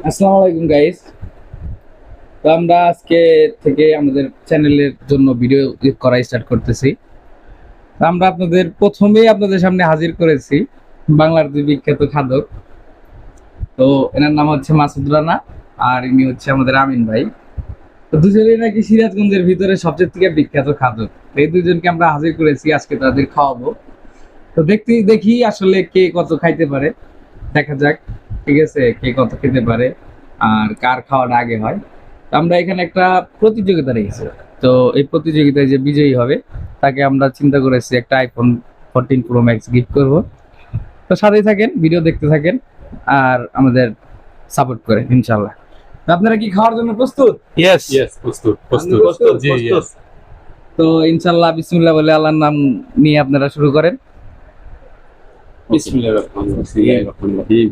আসসালামু আলাইকুম গাইস। তো আমরা আজকে থেকে আমাদের চ্যানেলের জন্য ভিডিও করা স্টার্ট করতেছি। তো আমরা প্রথমেই আপনাদের সামনে হাজির করেছি বাংলার দুই বিখ্যাত খাদক। তো এনার নাম হচ্ছে মাসুদ রানা, আর ইনি হচ্ছে আমাদের আমিন ভাই। তো দুজনেই নাকি সিরাজগঞ্জের ভিতরে সবচেয়ে থেকে বিখ্যাত খাদক। এই দুজনকে আমরা হাজির করেছি, আজকে তাদের খাওয়াবো। তো দেখি আসলে কে কত খাইতে পারে, দেখা যাক। ঠিক আছে, কে কত খেতে পারে আর কার খাওয়াটা আগে হয়। তো আমরা এখানে একটা প্রতিযোগিতা রেখেছি। তো এই প্রতিযোগিতায় যে বিজয়ী হবে তাকে আমরা চিন্তা করেছি একটা আইফোন 14 প্রো ম্যাক্স গিফট করব। তো সাথেই থাকেন, ভিডিও দেখতে থাকেন আর আমাদের সাপোর্ট করেন ইনশাল্লাহ। তো আপনারা কি খাওয়ার জন্য প্রস্তুত? ইয়েস প্রস্তুত প্রস্তুত? জি ইয়েস। তো ইনশাল্লাহ বিসমিল্লাহ বলে আল্লাহর নাম নিয়ে আপনারা শুরু করেন। বিসমিল্লাহির রহমানির রহিম।